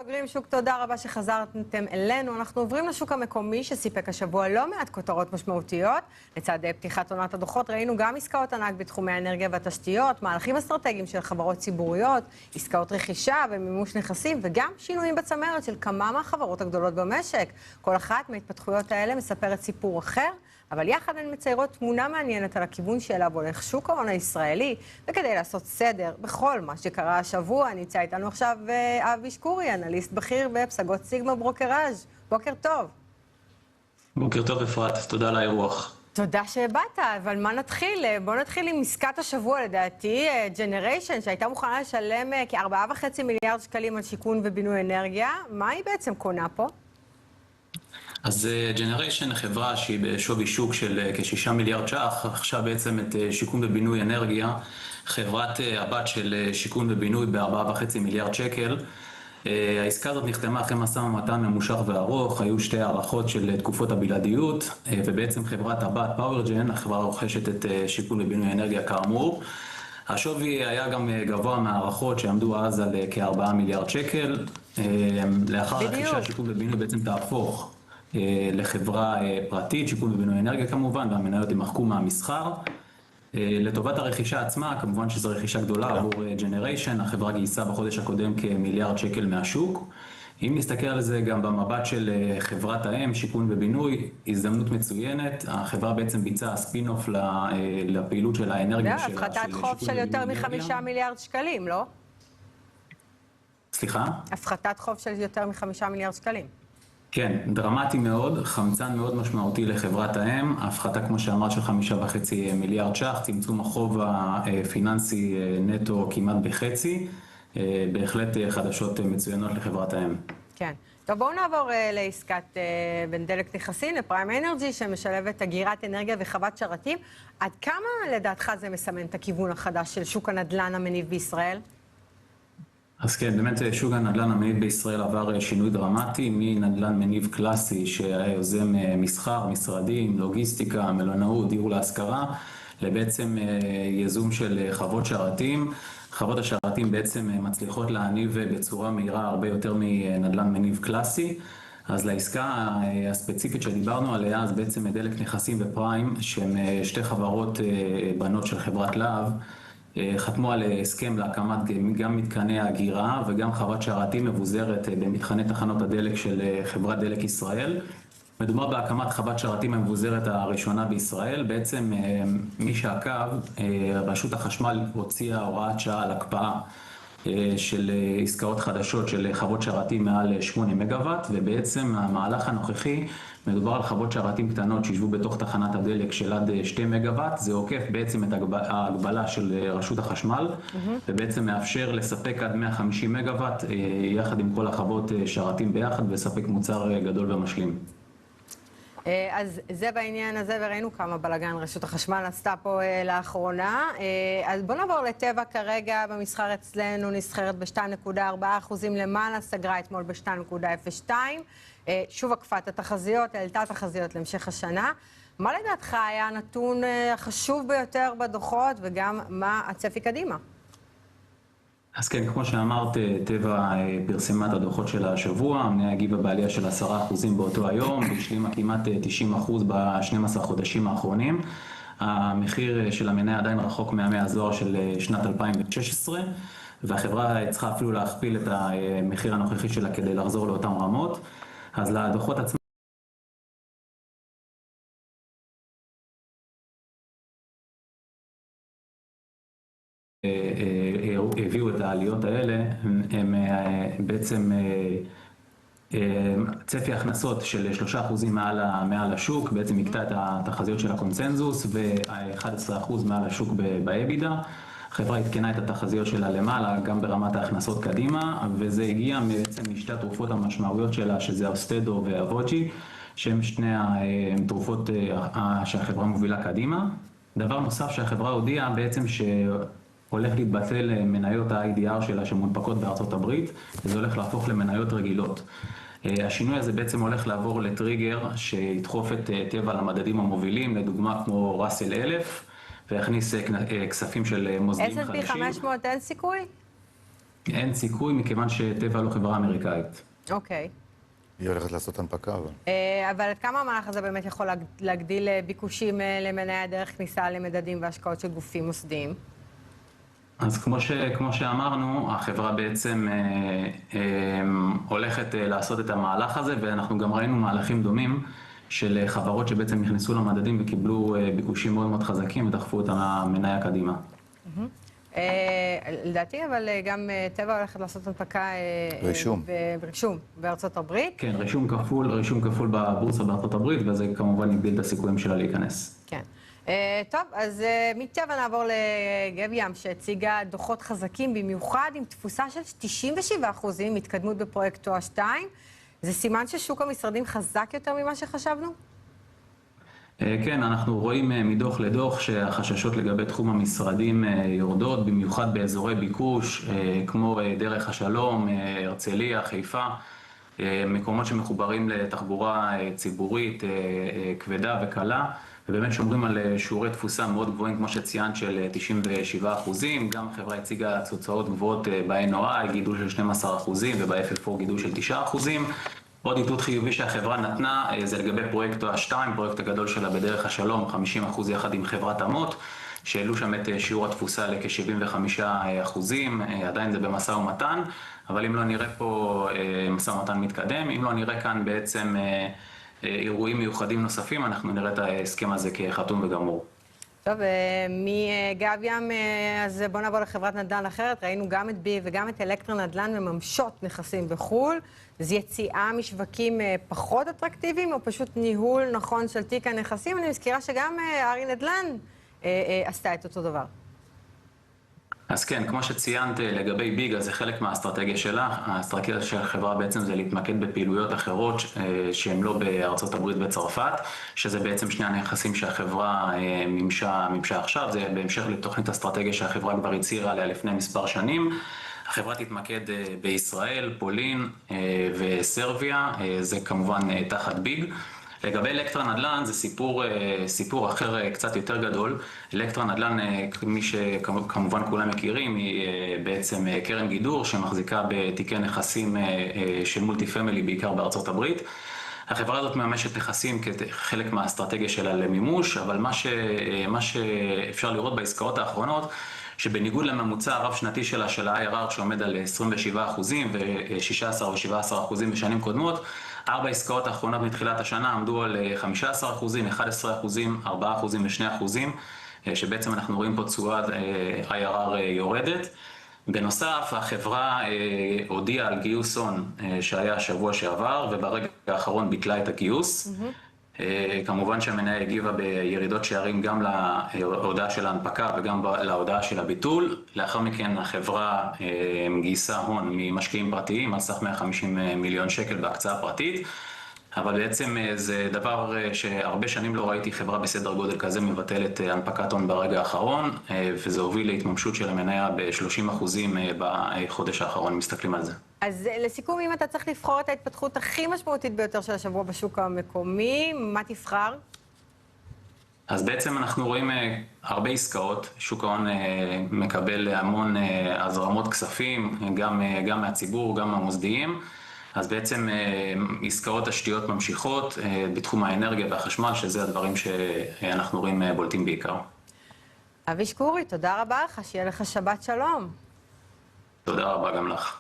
סוגרים שוק, תודה רבה שחזרתם אלינו. אנחנו עוברים לשוק המקומי שסיפק השבוע לא מעט כותרות משמעותיות. לצד פתיחת עונת הדוחות ראינו גם עסקאות ענק בתחומי האנרגיה והתשתיות, מהלכים אסטרטגיים של חברות ציבוריות, עסקאות רכישה ומימוש נכסים, וגם שינויים בצמרת של כמה מהחברות הגדולות במשק. כל אחת מההתפתחויות האלה מספרת סיפור אחר, אבל יחד הן מציירות תמונה מעניינת על הכיוון שאליו הולך שוק ההון הישראלי, וכדי לעשות סדר בכל מה שקרה השבוע, נמצא איתנו עכשיו אבי שקורי, אנליסט בכיר בפסגות סיגמה ברוקראז'. בוקר טוב. בוקר טוב אפרת, תודה על האירוח. תודה שבאת, אבל מה נתחיל? בוא נתחיל עם עסקת השבוע, לדעתי, ג'נריישן, שהייתה מוכנה לשלם כ4.5 מיליארד שקלים על שיכון ובינוי אנרגיה. מה היא בעצם קונה פה? אז ג'נריישן, חברה שהיא בשווי שוק של כ6 מיליארד ש"ח, רכשה בעצם את שיכון ובינוי אנרגיה, חברת הבת של שיכון ובינוי ב4.5 מיליארד שקל. העסקה הזאת נחתמה אחרי משא ומתן ממושך וארוך, היו שתי הערכות של תקופות הבלעדיות, ובעצם חברת הבת פאורג'ן, החברה רוכשת את שיכון ובינוי אנרגיה כאמור. השווי היה גם גבוה מהערכות שעמדו אז על כ4 מיליארד שקל. לאחר רכישה שיכון ובינוי בעצם תהפוך לחברה פרטית, שיכון ובינוי אנרגיה כמובן, והמניות יימחקו מהמסחר. לטובת הרכישה עצמה, כמובן שזו רכישה גדולה עבור ג'נריישן, החברה גייסה בחודש הקודם כמיליארד שקל מהשוק. אם נסתכל על זה גם במבט של חברת האם, שיכון ובינוי, הזדמנות מצוינת. החברה בעצם ביצעה ספין-אוף לפעילות של האנרגיה שלה. הפחתת חוב של יותר מ5 מיליארד שקלים, לא? סליחה? הפחתת חוב של יותר מ5 מיליארד שקלים. כן, דרמטי מאוד, חמצן מאוד משמעותי לחברת האם, ההפחתה כמו שאמרת של 5.5 מיליארד ש"ח, צמצום החוב הפיננסי נטו כמעט בחצי, בהחלט חדשות מצוינות לחברת האם. כן. טוב, בואו נעבור לעסקת בין דלק נכסים לפריים אנרג'י, שמשלבת אגירת אנרגיה וחוות שרתים. עד כמה לדעתך זה מסמן את הכיוון החדש של שוק הנדל"ן המניב בישראל? אז כן, באמת שוק הנדל"ן המניב בישראל עבר שינוי דרמטי מנדל"ן מניב קלאסי שהיה יוזם מסחר, משרדים, לוגיסטיקה, מלונאות, דיור להשכרה, לבעצם יזום של חוות שרתים. חוות השרתים בעצם מצליחות להניב בצורה מהירה הרבה יותר מנדל"ן מניב קלאסי. אז לעסקה הספציפית שדיברנו עליה, אז בעצם דלק נכסים ופריים, שהן שתי חברות בנות של חברת להב, חתמו על הסכם להקמת גם מתקני האגירה וגם חוות שרתים מבוזרת במתחני תחנות הדלק של חברת דלק ישראל. מדובר בהקמת חוות שרתים המבוזרת הראשונה בישראל. בעצם מי שעקב, רשות החשמל הוציאה הוראת שעה על הקפאה של עסקאות חדשות של חוות שרתים מעל 8 מגוואט, ובעצם המהלך הנוכחי מדובר על חוות שרתים קטנות שישבו בתוך תחנת הדלק של עד 2 מגוואט. זה עוקף בעצם את ההגבלה של רשות החשמל, ובעצם מאפשר לספק עד 150 מגוואט יחד עם כל החוות שרתים ביחד, ולספק מוצר גדול ומשלים. אז זה בעניין הזה, וראינו כמה בלגן רשות החשמל עשתה פה לאחרונה. אז בואו נעבור לטבע. כרגע במסחר אצלנו נסחרת ב2.4% למעלה, סגרה אתמול ב2.02. שוב עקפת התחזיות, העלתה תחזיות להמשך השנה. מה לדעתך היה הנתון החשוב ביותר בדוחות, וגם מה הצפי קדימה? אז כן, כמו שאמרת, טבע פרסמה את הדוחות של השבוע, המניה הגיבה בעלייה של 10% באותו היום, והשלימה כמעט 90% ב-12 חודשים האחרונים. המחיר של המניה עדיין רחוק מהזוהר של שנת 2016, והחברה צריכה אפילו להכפיל את המחיר הנוכחי שלה כדי לחזור לאותן רמות. אז לדוחות עצמם, הביאו את העליות האלה, הם בעצם צפי הכנסות של 3% מעל השוק, בעצם יקטע את התחזיות של הקונצנזוס, ו-11% מעל השוק באבידה. החברה התקנה את התחזיות שלה למעלה, גם ברמת ההכנסות קדימה, וזה הגיע בעצם משתי התרופות המשמעויות שלה, שזה אוסטדו ואבוג'י, שהם שני התרופות שהחברה מובילה קדימה. דבר נוסף שהחברה הודיעה בעצם הולך להתבטל מניות ה-IDR שלה שמונפקות בארצות הברית, וזה הולך להפוך למניות רגילות. השינוי הזה בעצם הולך לעבור לטריגר שידחוף את טבע למדדים המובילים, לדוגמה כמו ראסל 1000, ויכניס כספים של מוסדים חדשים. S&P 500 אין סיכוי? אין סיכוי מכיוון שטבע לא חברה אמריקאית. אוקיי. היא הולכת לעשות הנפקה, אבל. אבל עד כמה המהלך הזה באמת יכול להגדיל ביקושים למניה דרך כניסה למדדים והשקעות של גופים מוסדיים? אז כמו שאמרנו, החברה בעצם הולכת לעשות את המהלך הזה, ואנחנו גם ראינו מהלכים דומים של חברות שבעצם נכנסו למדדים וקיבלו ביקושים מאוד מאוד חזקים ודחפו את המניה קדימה. לדעתי, אבל גם טבע הולכת לעשות הנפקה ברישום בארצות הברית. כן, רישום כפול בבורסה בארצות הברית, וזה כמובן יגדיל את הסיכויים שלה להיכנס. כן. טוב, אז מטבע נעבור לגב ים, שהציגה דוחות חזקים במיוחד עם תפוסה של 97% התקדמות בפרויקט תואה 2. זה סימן ששוק המשרדים חזק יותר ממה שחשבנו? כן, אנחנו רואים מדוח לדוח שהחששות לגבי תחום המשרדים יורדות, במיוחד באזורי ביקוש, כמו דרך השלום, הרצליה, חיפה, מקומות שמחוברים לתחבורה ציבורית כבדה וקלה, ובאמת שומרים על שיעורי תפוסה מאוד גבוהים, כמו שציינת, של 97%. גם החברה הציגה תוצאות גבוהות ב-NOI, גידול של 12%, וב-FFO גידול של 9%. עוד איתות חיובי שהחברה נתנה זה לגבי פרויקט תואה 2, פרויקט הגדול שלה בדרך השלום, 50% יחד עם חברת אמות, שהעלו שם את שיעור התפוסה לכ-75%, עדיין זה במשא ומתן, אבל אם לא נראה פה משא ומתן מתקדם, אם לא נראה כאן בעצם אירועים מיוחדים נוספים, אנחנו נראה את ההסכם הזה כחתום וגמור. טוב, מגב ים, אז בואו נעבור לחברת נדל"ן אחרת. ראינו גם את בי וגם את אלקטרה נדל"ן מממשות נכסים בחו"ל. זו יציאה משווקים פחות אטרקטיביים, או פשוט ניהול נכון של תיק הנכסים? אני מזכירה שגם ארי נדל"ן עשתה את אותו דבר. אז כן, כמו שציינת לגבי ביג, זה חלק מהאסטרטגיה שלה. האסטרטגיה של החברה בעצם זה להתמקד בפעילויות אחרות שהן לא בארצות הברית וצרפת, שזה בעצם שני הנכסים שהחברה מימשה עכשיו. זה בהמשך לתוכנית אסטרטגיה שהחברה כבר הצהירה עליה לפני מספר שנים. החברה תתמקד בישראל, פולין וסרביה, זה כמובן תחת ביג. לגבי אלקטרה נדל"ן זה סיפור אחר קצת יותר גדול. אלקטרה נדל"ן, מי שכמובן כולם מכירים, היא בעצם קרן גידור שמחזיקה בתיקי נכסים של מולטי פמילי בעיקר בארצות הברית. החברה הזאת מממשת נכסים כחלק מהאסטרטגיה שלה למימוש, אבל מה שאפשר לראות בעסקאות האחרונות, שבניגוד לממוצע הרב שנתי שלה, של ה-IRR שעומד על 27% ו-16% ו-17% בשנים קודמות, 4 עסקאות האחרונות מתחילת השנה עמדו על 15%, 11%, 4% ו-2%, שבעצם אנחנו רואים פה תשואת IRR יורדת. בנוסף, החברה הודיעה על גיוס הון שהיה השבוע שעבר, וברגע האחרון ביטלה את הגיוס. כמובן שהמניה הגיבה בירידות שערים גם להודעה של ההנפקה וגם להודעה של הביטול. לאחר מכן החברה גייסה הון ממשקיעים פרטיים על סך 150 מיליון שקל בהקצאה פרטית, אבל בעצם זה דבר שהרבה שנים לא ראיתי חברה בסדר גודל כזה מבטלת הנפקת הון ברגע האחרון, וזה הוביל להתממשות של המניה ב-30% בחודש האחרון, מסתכלים על זה. אז לסיכום, אם אתה צריך לבחור את ההתפתחות הכי משמעותית ביותר של השבוע בשוק המקומי, מה תבחר? אז בעצם אנחנו רואים הרבה עסקאות, שוק ההון מקבל המון הזרמות כספים, גם מהציבור, גם מהמוסדיים, אז בעצם עסקאות תשתיות ממשיכות בתחום האנרגיה והחשמל, שזה הדברים שאנחנו רואים בולטים בעיקר. אבי שקורי, תודה רבה לך, שיהיה לך שבת שלום. תודה רבה גם לך.